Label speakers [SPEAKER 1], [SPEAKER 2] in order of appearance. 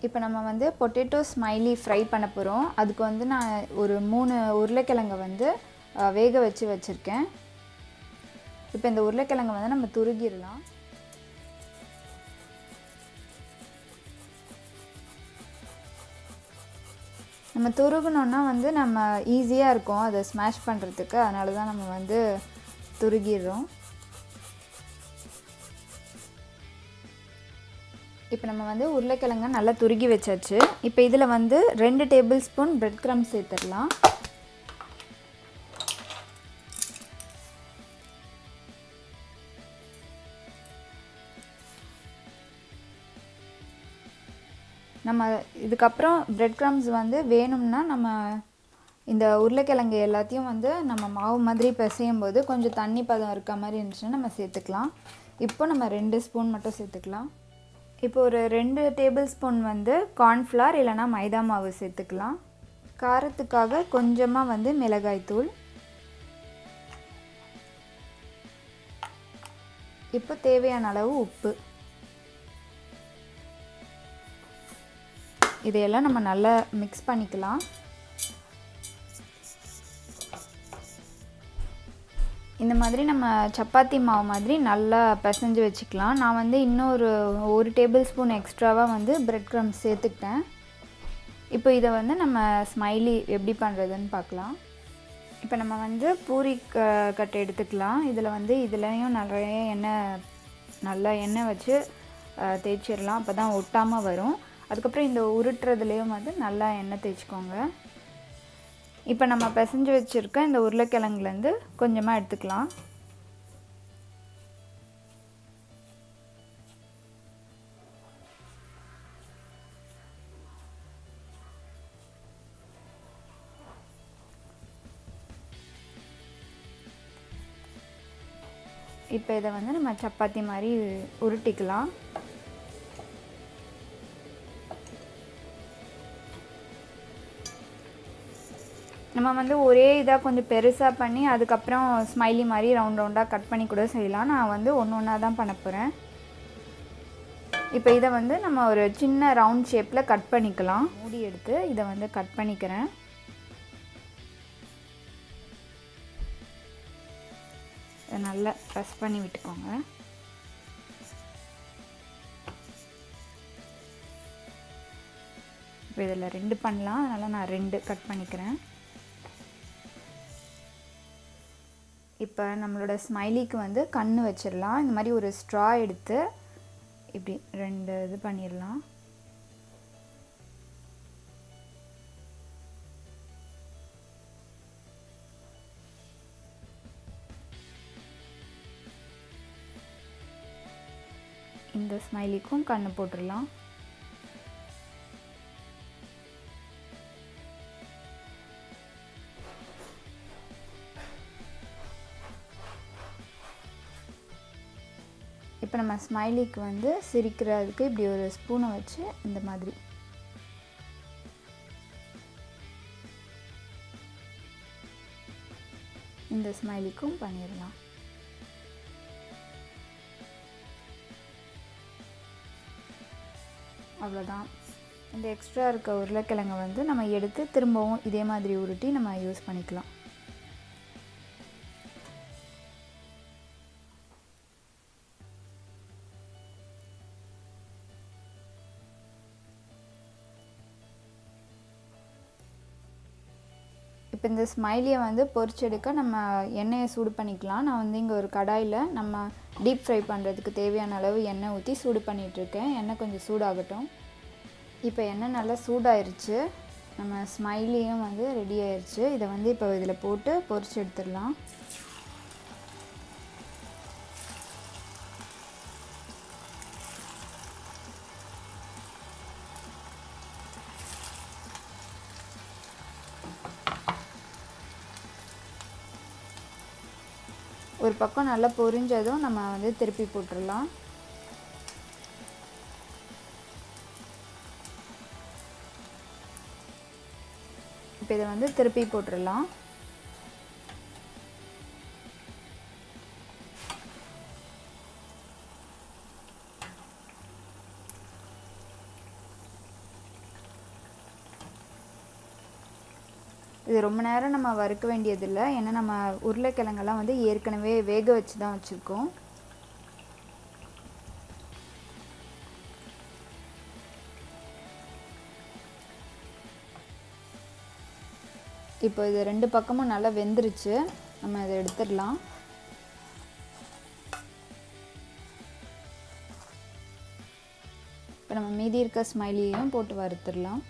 [SPEAKER 1] இப்போ நம்ம வந்து பொட்டேட்டோ ஸ்மைலி ஃப்ரை பண்ண போகிறோம். அதுக்கு வந்து நான் ஒரு 3 உருளைக்கிழங்கை வந்து வேக வச்சுருக்கேன். இப்போ இந்த உருளைக்கிழங்கை வந்து நம்ம துருகிடலாம். நம்ம துருகணுன்னா வந்து நம்ம ஈஸியாக இருக்கும் அதை ஸ்மாஷ் பண்ணுறதுக்கு. அதனால தான் நம்ம வந்து துருகிடுறோம். இப்போ நம்ம வந்து உருளைக்கிழங்கை நல்லா துருகி வச்சாச்சு. இப்போ இதில் வந்து 2 டேபிள் ஸ்பூன் பிரெட் க்ரம்ஸ் சேர்த்துடலாம். நம்ம இதுக்கப்புறம் பிரெட் க்ரம்ஸ் வந்து வேணும்னா நம்ம இந்த உருளைக்கிழங்கு எல்லாத்தையும் வந்து நம்ம மாவு மாதிரி பிசையும் போது கொஞ்சம் தண்ணி பதம் இருக்க மாதிரி இருந்துச்சுன்னா நம்ம சேர்த்துக்கலாம். இப்போ நம்ம 2 ஸ்பூன் மட்டும் சேர்த்துக்கலாம். இப்போ ஒரு 2 டேபிள் ஸ்பூன் வந்து கார்ன்ஃப்ளவர் இல்லைனா மைதா மாவு சேர்த்துக்கலாம். காரத்துக்காக கொஞ்சமாக வந்து மிளகாய்த்தூள். இப்போ தேவையான அளவு உப்பு. இதையெல்லாம் நம்ம நல்லா மிக்ஸ் பண்ணிக்கலாம். இந்த மாதிரி நம்ம சப்பாத்தி மாவு மாதிரி நல்லா பிசைஞ்சு வச்சுக்கலாம். நான் வந்து இன்னொரு 1 டேபிள் ஸ்பூன் எக்ஸ்ட்ராவாக வந்து பிரெட் க்ரம்ஸ் சேர்த்துக்கிட்டேன். இப்போ இதை வந்து நம்ம ஸ்மைலி எப்படி பண்ணுறதுன்னு பார்க்கலாம். இப்போ நம்ம வந்து பூரி கட்டை எடுத்துக்கலாம். இதில் வந்து இதுலேயும் நிறைய நல்லா எண்ணெய் வச்சு தேய்ச்சிடலாம். அப்போ தான் ஒட்டாமல் வரும். அதுக்கப்புறம் இந்த உருட்டுறதுலேயும் வந்து நல்லா எண்ணெய் தேய்ச்சிக்கோங்க. இப்போ நம்ம பிசைஞ்சு வச்சுருக்க இந்த உருளைக்கிழங்குலேருந்து கொஞ்சமாக எடுத்துக்கலாம். இப்போ இதை வந்து நம்ம சப்பாத்தி மாதிரி உருட்டிக்கலாம். நம்ம வந்து ஒரே இதாக கொஞ்சம் பெருசாக பண்ணி அதுக்கப்புறம் ஸ்மைலி மாதிரி ரவுண்டாக கட் பண்ணி கூட செய்யலாம். நான் வந்து ஒன்றா தான் பண்ண போகிறேன். இப்போ இதை வந்து நம்ம ஒரு சின்ன ரவுண்ட் ஷேப்பில் கட் பண்ணிக்கலாம். மூடி எடுத்து இதை வந்து கட் பண்ணிக்கிறேன். இதை நல்லா ப்ரெஸ் பண்ணி விட்டுக்கோங்க. இப்போ இதில் 2 பண்ணலாம். அதனால் நான் 2 கட் பண்ணிக்கிறேன். இப்போ நம்மளோட ஸ்மைலிக்கு வந்து கண் வச்சிடலாம். இந்த மாதிரி ஒரு ஸ்ட்ரா எடுத்து இப்படி 2 இது பண்ணிடலாம். இந்த ஸ்மைலிக்கும் கண் போட்டுடலாம். இப்போ நம்ம ஸ்மைலிக்கு வந்து சிரிக்கிறதுக்கு இப்படி ஒரு ஸ்பூனை வச்சு இந்த மாதிரி இந்த ஸ்மைலிக்கும் பண்ணிடலாம். அவ்வளோதான். இந்த எக்ஸ்ட்ரா இருக்க உருளைக்கிழங்கை வந்து நம்ம எடுத்து திரும்பவும் இதே மாதிரி உருட்டி நம்ம யூஸ் பண்ணிக்கலாம். இப்போ இந்த ஸ்மைலியை வந்து பொரிச்செடுக்க நம்ம எண்ணெயை சூடு பண்ணிக்கலாம். நான் வந்து இங்கே ஒரு கடாயில் நம்ம டீப் ஃப்ரை பண்ணுறதுக்கு தேவையான அளவு எண்ணெய் ஊற்றி சூடு பண்ணிகிட்ருக்கேன். எண்ணெய் கொஞ்சம் சூடாகட்டும். இப்போ எண்ணெய் நல்லா சூடாயிருச்சு. நம்ம ஸ்மைலியும் வந்து ரெடி ஆயிடுச்சு. இதை வந்து இப்போ இதில் போட்டு பொரிச்சு எடுத்துடலாம். ஒரு பக்கம் நல்லா பொரிஞ்சதும் நம்ம வந்து திருப்பி போட்டுடலாம். இப்போ இதை வந்து திருப்பி போட்டுடலாம். இது ரொம்ப நேரம் நம்ம வறுக்க வேண்டியதில்லை, ஏன்னா நம்ம உருளைக்கிழங்கெல்லாம் வந்து ஏற்கனவே வேக வச்சு தான் வச்சுருக்கோம். இப்போ இது 2 பக்கமும் நல்லா வெந்துருச்சு. நம்ம இதை எடுத்துடலாம். இப்போ நம்ம மீதி இருக்க ஸ்மைலியையும் போட்டு வறுத்துடலாம்.